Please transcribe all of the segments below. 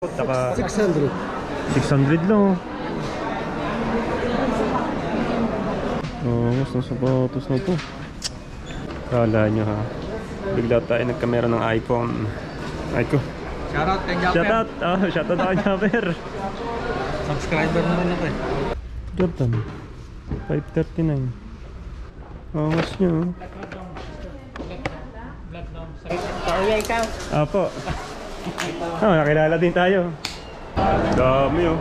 Saka 600. 600 lang. Mas ng sapatos na ito. Kala nyo ha, bigla tayo nagkamera ng iPhone. Ay ko. Shoutout kay Japper. Shoutout! Shoutout ako Japper. Subscriber naman ako eh. Jordan 539. Mas nyo. Sorry ikaw. Apo. Nakilala din tayo. Dami oh.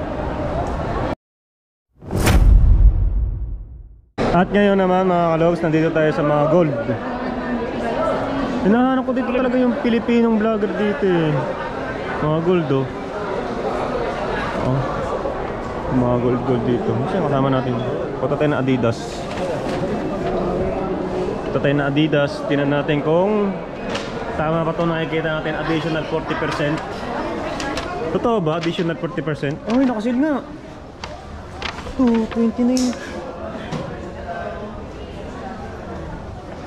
At ngayon naman mga kalogs, nandito tayo sa mga gold. Hinahanap ko dito talaga yung Pilipinong vlogger dito eh. Mga gold oh. Mga gold dito. Kasi kasama natin. Punta tayo na Adidas. Punta tayo na Adidas. Tingnan natin kung tama pa ito, nakikita natin additional 40%. Totoo ba? Additional 40%? Ay, nakasil nga. 29.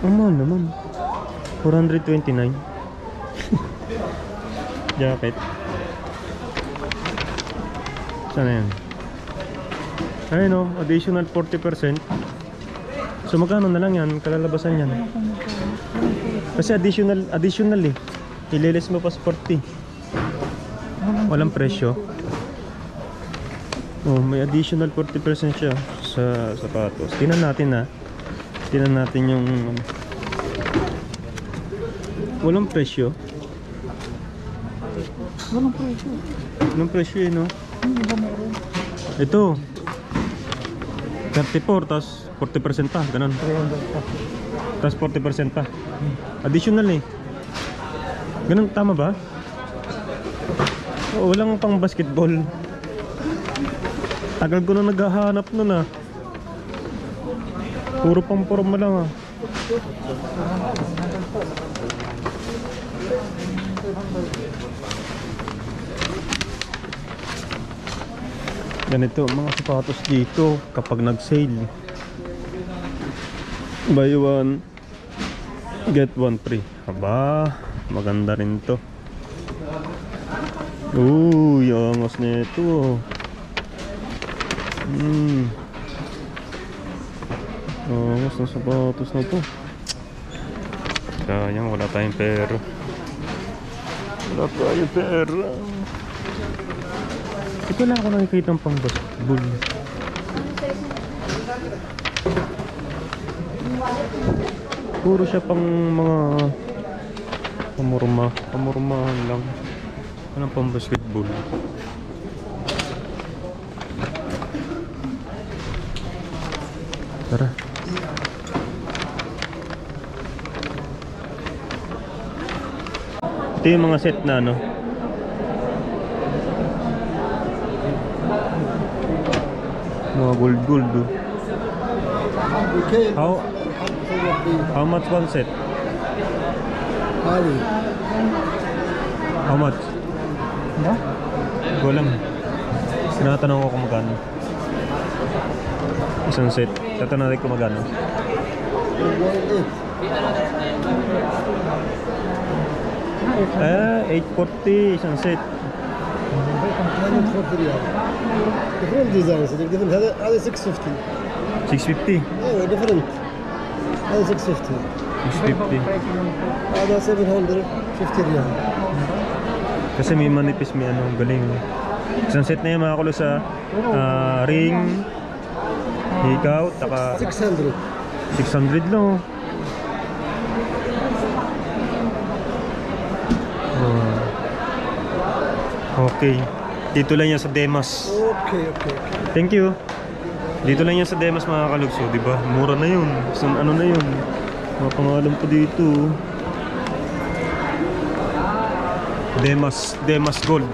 Ang mahal naman. 429. Jacket. Sana yan? Ayun o, additional 40%. So magkano na lang yan? Kalalabasan yan. Kasi additional eh. Ililis mo pa sa 40. Walang presyo. May additional 40% siya sa sapatos. Tingnan natin ha. Tingnan natin yung walang presyo. Walang presyo eh no. Ito 34 tas 40% pa, ganun. Tas 40% pa. Additional eh. Ganun, tama ba? Walang pang basketball. Tagal ko na naghahanap nun ah. Puro pang forma lang ah. Ganito mga sapatos dito kapag nag-sale. Buy one get one free. Aba, maganda rin to. Angas na ito. Angas na sapatos na to. Sayang, wala tayong pera. Wala tayong pera. Ito lang ako nakikita ng pang basketball. Puro siya pang mga pamurmahan lang. Walang pang basketball. Tara. Ito yung mga set na ano. Mga gold oh. How much one set? How much? Ko lang. Tinatanong ko kung magkano. Isang set. Tatanong ko magkano. 840 isang set. Different designs. Different. هذا 650. 650. ايوه different. هذا 650. 650. هذا 750 ريال. Kasi may manipis, may ano, galing. Isang set na yan mga kulo sa ring, hikaw, taka 600. 600 lang. Okay. Dito lang yan sa Demas. Okay. Thank you. Dito lang yan sa Demas mga kalugso, di ba? Mura na yun. Ano na yun? Mga pangalan pa dito. Demas Gold.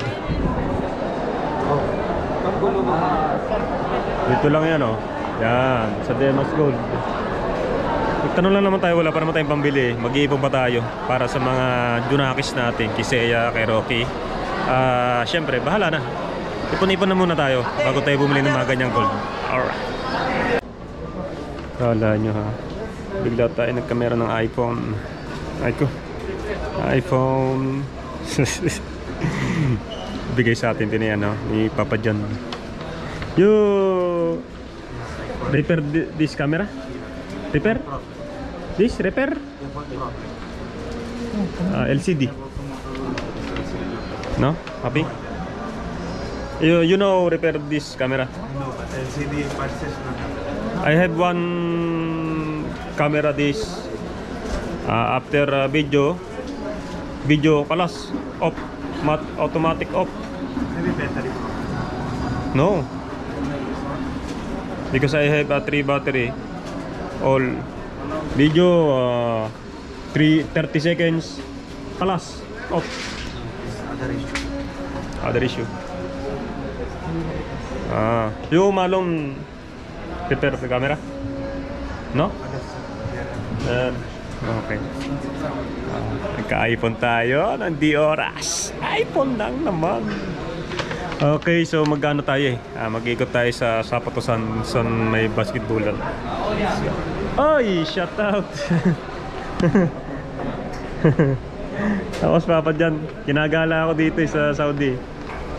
Dito lang yan oh. Yan, sa Demas Gold. Magtanong lang naman tayo, wala pa naman tayong pambili. Mag-iipon pa tayo para sa mga Junakis natin, Kisea, kay Rocky. Siyempre, bahala na. Ipon-ipon na muna tayo bago tayo bumili ng mga ganyang gold. Alright. Kala nyo ha, bigla tayo nagkamera ng iPhone. iPhone bigay sa atin din ni Papa John. You repair this camera? Repair? This repair? LCD. No? Happy? You know repair this camera? No, but LCD purchase na. I have one camera this after video kalas off, automatic off. Maybe battery. No, because I have a 3 battery. All video 30 seconds kalas off. Other issue. Other issue. You malum repair the camera? No? Okay. Nagka-iPhone tayo ng di oras. iPhone lang naman. Okay, so magano tayo mag-ikot tayo sa Sapatusan sa may basketball. Oy, shout out. Tapos Papa dyan, kinagala ako dito sa Saudi.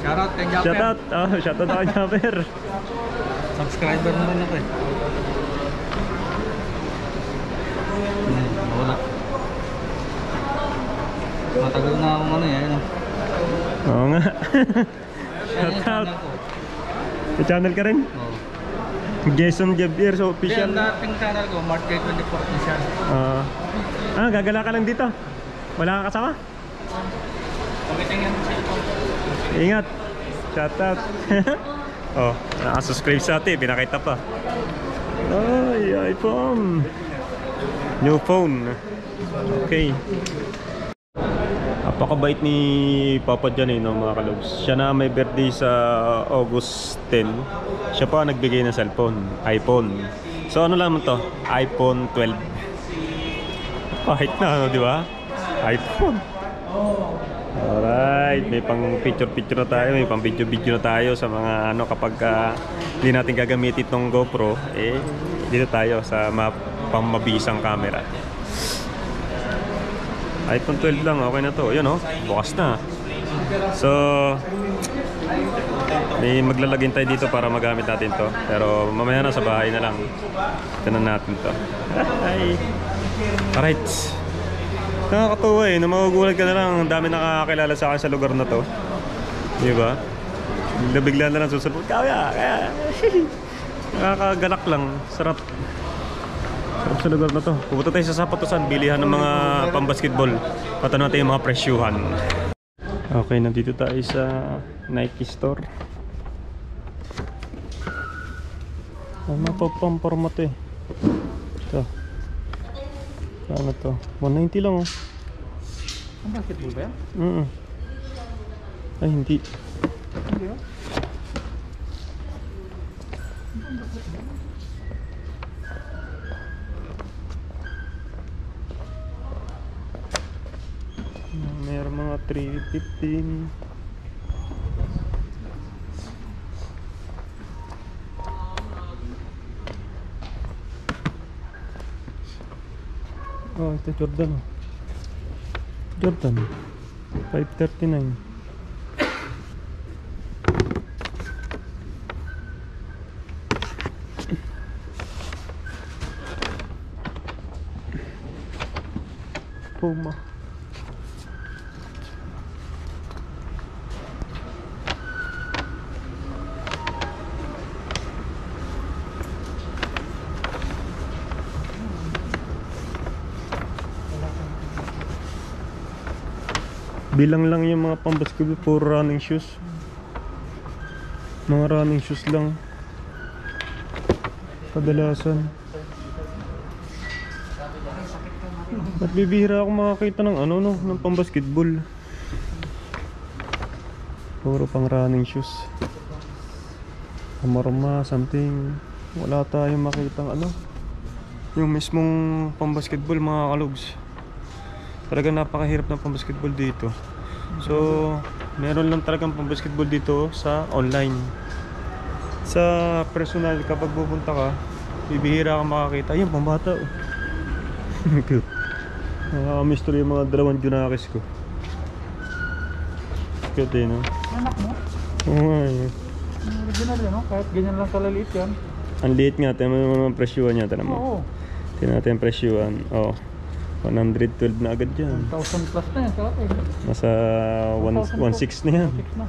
Shoutout kay Japper. Shout out. Shout out ako Japper. Subscriber naman ako eh. Wala. Matagal na akong Oo nga. Shout out. May channel ka rin? Oo. Jason Javier so official. Yan dating channel ko, March 24 official. Gagala ka lang dito. Wala kang kasama? Pagkiting yan sa cellphone. Ingat. Shout out. Nakasubscribe sa atin, pinakita pa. Ay, iPhone. New phone. Okay. Apakabait ni Papa dyan mga kalobs. Siya na may birthday sa August 10. Siya pa nagbigay ng cellphone, iPhone. So ano lang to? iPhone 12. Kahit na, di ba? iPhone. Alright, may pang picture na tayo, may pang video na tayo sa mga kapag hindi natin gagamitin itong GoPro, dito tayo sa pamabisang camera. iPhone 12 lang, okay na to. Yun bukas na. So may maglalagin tayo dito para magamit natin to. Pero mamaya na sa bahay na lang. Tignan natin to. Alright. Nakakatuwa na magugulat ka na lang. Ang dami nakakakilala sa akin sa lugar na to. Di ba? Bigla na lang susunod. Kaya nakakagalak lang. Sarap. Sarap sa lugar na to. Pupunta tayo sa Sapatusan. Bilihan ng mga pambasketball. Patanong natin yung mga presyuhan. Okay, nandito tayo sa Nike store. Mapapamporma to Ito. Ano to? 190 lang Ang basketball ba yan? Ay, hindi. Hindi oh. Meron mga 315. Ito Jordan. Jordan 539. Puma. Bilang lang yung mga pambasketball, puro running shoes. Mga running shoes lang. Kadalasan. At bibihira ako makakita ng ng pambasketball. Puro pang running shoes. Amarma, something. Wala tayong makitang yung mismong pambasketball mga kalogs. Talagang napakahirap ng pambasketball dito. So, meron lang talagang pambasketball dito sa online. Sa personal, kapag pupunta ka, bibihira ka makakita. Ayun, pambata. Cute. Nakakamiss tuloy yung mga dalawang junakis ko. cute eh, no? Anak mo? Oo nga eh. Original yan, no? Kahit ganyan lang kalaliit yan. Ang liit nga, tingnan mo naman ang presyuhan niya, tingnan mo. Oo. Tingnan natin ang presyuhan. Oh, 112 na agad yan. 1,000 plus na yan, kalate. Nasa 1.6 na yan. 1,600 na.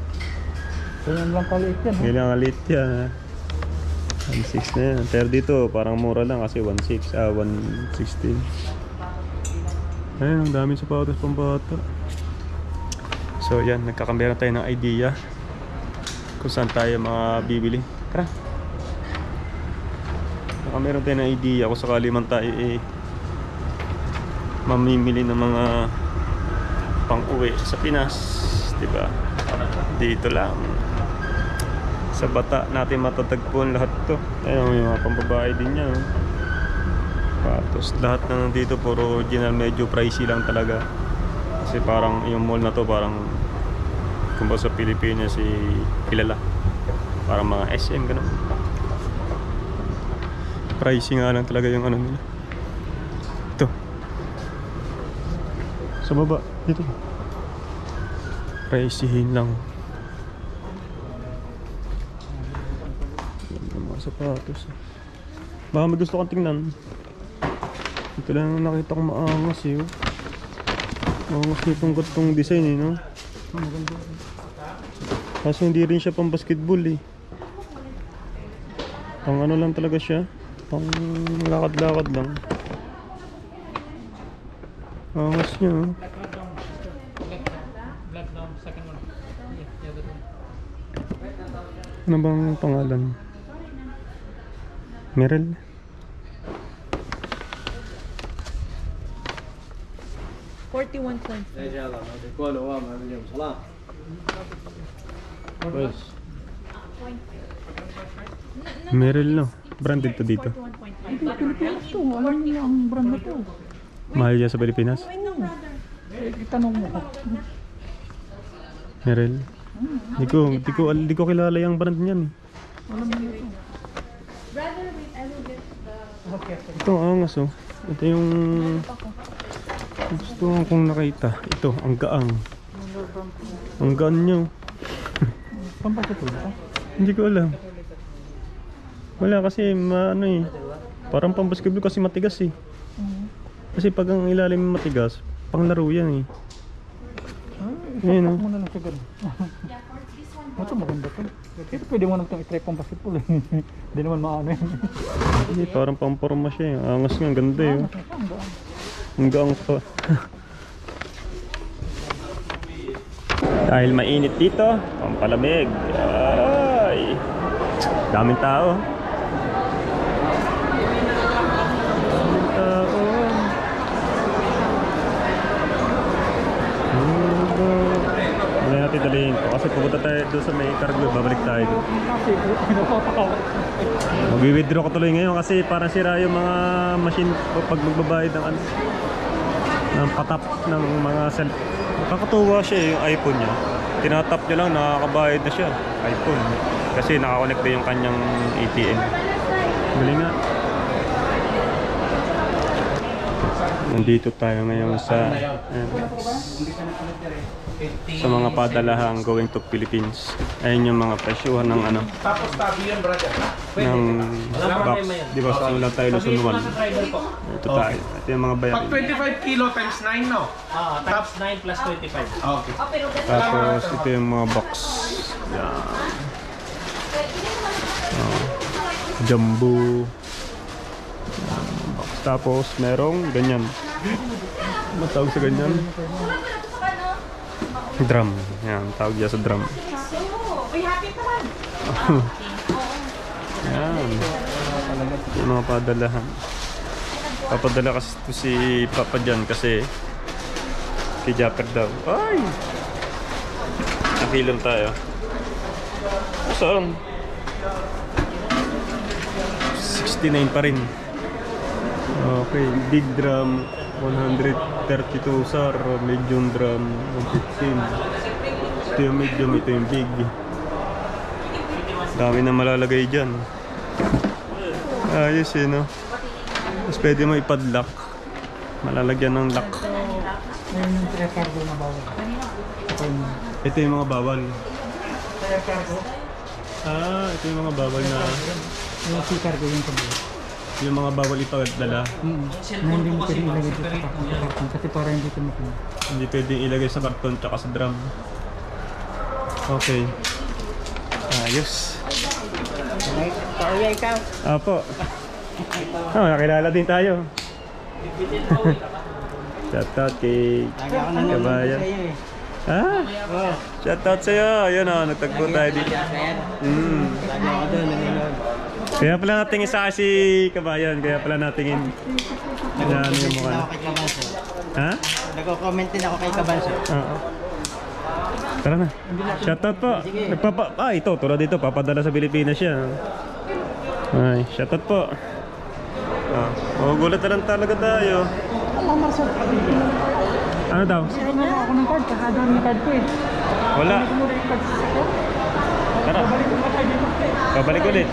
Ganyan lang kaliit yan, ha? Ngayon ang liit yan, ha? 1.6 na yan. Pero dito, parang mura lang kasi 1.16. Ayun, ang daming sapatos pang bata. So yan, nagkakamera tayo ng idea kung saan tayo mga bibili. Tara! Nakameron tayo ng idea kung sakali man tayo mamimili ng mga pang-uwi sa Pinas, diba? Dito lang sa Bata natin matatagpuan lahat to. Ayun, yung mga pambabae din yan, oh. Patos, lahat na nandito puro original, medyo pricey lang talaga kasi parang yung mall na to parang kumbaga sa Pilipinas kilala, parang mga SM ganun. Pricey nga lang talaga yung ano nila. Ito sa baba dito, priceyhin lang yung mga sapatos. Baka may gusto kong tingnan. Ito lang ang nakita kong maangas eh, oh. Maangas nitong gatong design eh, no? Kaso hindi rin siya pang basketball eh. Pang ano lang talaga siya, pang lakad-lakad lang. Maangas niya, oh. Black down, second one. Yeah, the other one. Ano bang pangalan? Merrell? Merrell, no? Branded to dito. Pilipinas to, alam niyo ang brand na to. Mahal yan sa Pilipinas. Itanong mo. Merrell. Di ko kilala yung brand niyan. Alam niyo to. Ito ang angas, oh. Ito yung gusto kong nakita. Ito, ang gaang. Ang gaan niya, oh. Pampasok ba? Hindi ko alam. Wala kasi ano eh. Parang pambasketball kasi matigas eh. Kasi pag ang ilalim matigas, panglaro yan eh. Ayun, oh. Mo na lang siya ganun. Ito maganda to. Ito pwede mo nang itry pang basketball eh. Hindi naman maano yan. Hindi, parang pamporma siya eh. Angas nga, ang ganda eh, oh. Ang gaang pa. Dahil mainit dito, pampalamig. Ay! Daming tao. Daming tao. Mali natin dalihin ko. Kasi pupunta tayo doon sa may cargo. Babalik tayo doon. Mag-withdraw ko tuloy ngayon kasi parang sira yung mga machine pag magbabayad ng patap ng mga cell. Nakakatuwa siya eh, yung iPhone niya. Tinatap niya lang, nakakabayad na siya. iPhone. Kasi nakakonect din yung kanyang ATM. Galing nga. Nandito tayo ngayon sa mga padalahang going to Philippines. Ayun yung mga presyuhan ng ano. Tapos tabi yun, brother. Ng box. Di ba saan lang tayo Luzon 1? Ito tayo. Ito yung mga bayarin. Pag 25 kilo times 9, no? Times 9 plus 25. Okay. Tapos ito yung mga box. Yan. Jumbo. Yan, box. Tapos merong ganyan. Ano tawag sa ganyan? Drum. Yan, tawag niya sa drum. Yan. Yung mga padalahan. Papadala kasi ito si Papa dyan kasi kay Japper daw. Ay! Nakilom tayo. Saan? 69 pa rin. Okay, big drum 132 SAR, medium drum 115. Ito yung medium, ito yung big. Dami na malalagay dyan. Ayos eh, no? Tapos pwede mo ipadlock. Malalagyan ng lock. Ngayon yung cargo na bawal. Ito yung mga bawal. Sa air cargo. Ito yung mga bawal na Yung sea cargo yung pag-uwi. yung mga bawal ipagadala. Na hindi mo pwedeng ilagay dito sa karton kasi para hindi ito makuha. Hindi pwedeng ilagay sa karton tsaka sa drum. Okay. Ayos. Pauwi ka. Apo. Nakilala din tayo. Shoutout kay Kabayan. Shoutout sa'yo. Yun o, nagtagpo tayo dito. Kaya pala natingin sa akin si Kabayan. Kaya pala natingin. Yan yung mukha. Ha? Nagko-comment din ako kay Kabanso. Oo. Tara na. Shoutout po. Ito. Tulad dito. Papadala sa Pilipinas siya. Ay, shoutout po. Gulat na lang talaga tayo. Ano daw? Kasi meron ako ng card, kaka doon yung card ko eh. Wala. Hindi ko muna yung card sa sakyo. Tara. Babalik ko tayo dito. Babalik ulit.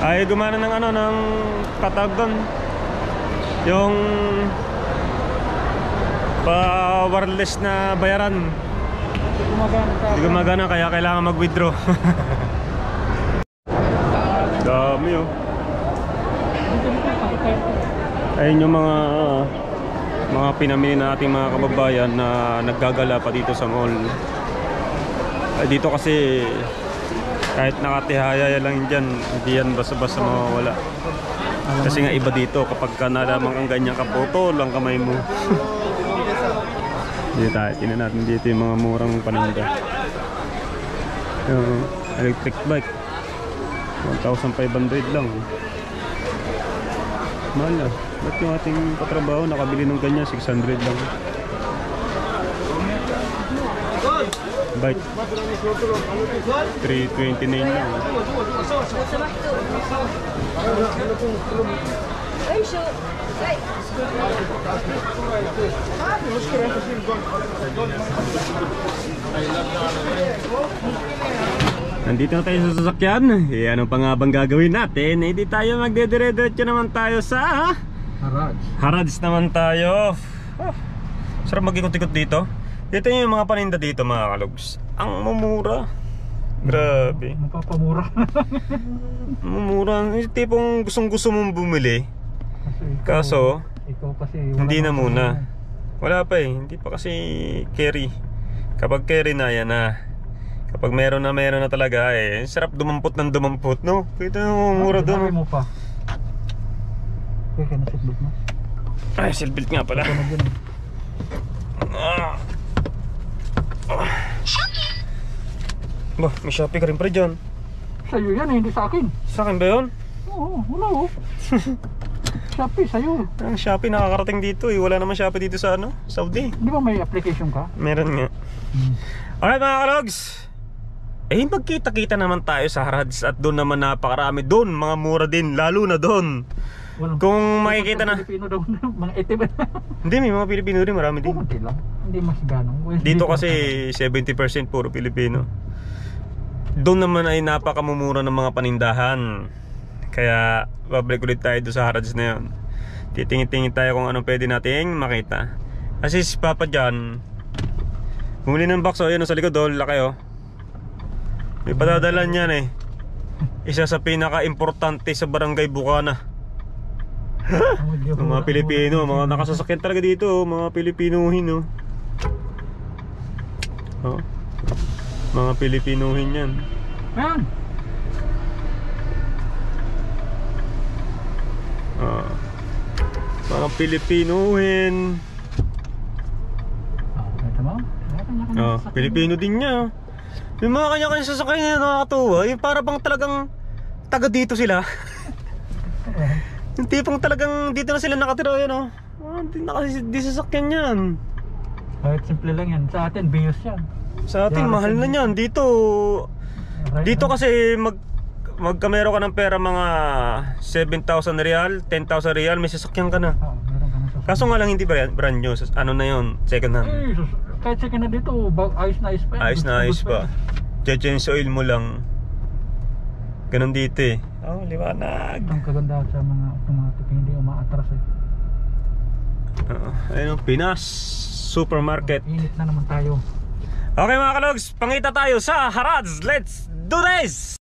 Ay, gumana ng ano, ng patawag doon. Yung wireless na bayaran. Hindi gumagana kaya kailangan mag-withdraw. Dami oh. Ayun yung mga pinamili na ating mga kababayan na naggagala pa dito sa mall. Ay, dito kasi kahit nakatihaya lang dyan, hindi yan basta-basta mawawala. Kasi nga iba dito kapag ka nalamang ang ganyan kapoto lang kamay mo. Dito tayo, tingnan natin dito yung mga murang paninda. Yung electric bike 1,500 lang. Mahal na. Ba't yung ating katrabaho nakabili ng ganyan 600 lang. Bike 329 lang. Nandito na tayo sa sasakyan. Ano pa nga bang gagawin natin? Hindi tayo magdedire-diretso naman tayo sa Harads naman tayo. Sarap mag-ikot-ikot dito. Dito yung mga paninda dito mga kalogs. Ang mumura. Grabe. Mapapamura. Mumura. Yung tipong gustong-gusto mong bumili. Kaso ikaw kasi hindi na muna. Wala pa eh. Hindi pa kasi carry. Kapag carry na yan na. Kapag meron na talaga eh. Sarap dumampot ng dumampot, no? Kita yung mura doon. Sabi mo pa. Kaya na seatbelt mo. Ay, seatbelt nga pala. Bah, may Shopee ka rin pa rin dyan. Sa'yo yan eh, hindi sa akin. Sa akin ba yun? Oo, wala oh. Shopee, sa'yo. Ang Shopee nakakarating dito eh. Wala naman Shopee dito sa ano, Saudi. Di ba may application ka? Meron nga. Alright mga kalogs. Eh magkita-kita naman tayo sa Harads. At doon naman napakarami. Doon mga mura din. Lalo na doon. Kung makikita na Pilipino daw na, mga itim. Hindi, may mga Pilipino rin. Marami din. Pumunti lang. Hindi mas ganong. Dito kasi 70% puro Pilipino. Doon naman ay napakamumura ng mga panindahan. Kaya babalik ulit tayo doon sa Harads na yun. Titingin-tingin tayo kung anong pwede nating makita. Kasi si Papa dyan bumili ng box. O yan sa likod, laki oh. May padadalan yan eh. Isa sa pinaka-importante sa Barangay Bukana. Mga Pilipino, mga nakasasakyan talaga dito. Mga Pilipinuhin oh. Mga Pilipinuhin yan. Ayan. Mga Pilipinuhin. Ito mo? Pilipino din niya. Yung mga kanya-kanya sasakyan niya nakakatuwa. Yung para bang talagang taga dito sila. Yung tipong talagang dito na sila nakatira yun oh. Di sasakyan yan. Kahit simple lang yan. Sa atin, bios yan. Sa ating mahal na yan. Dito kasi magkamero ka ng pera mga 7,000 real, 10,000 real, may sasakyan ka na. Meron ka na sa Kaso nga lang hindi brand new. Ano na yun? Second hand. kahit second na dito, ayos na ayos pa yan. Ayos na ayos pa. Change oil mo lang. Ganon dito eh. Oh, liwanag. Ang kaganda sa mga automatic, hindi umaatras eh. Ayun, Pinas Supermarket. Init na naman tayo. Okay mga kalogs, pangita tayo sa Harads. Let's do this!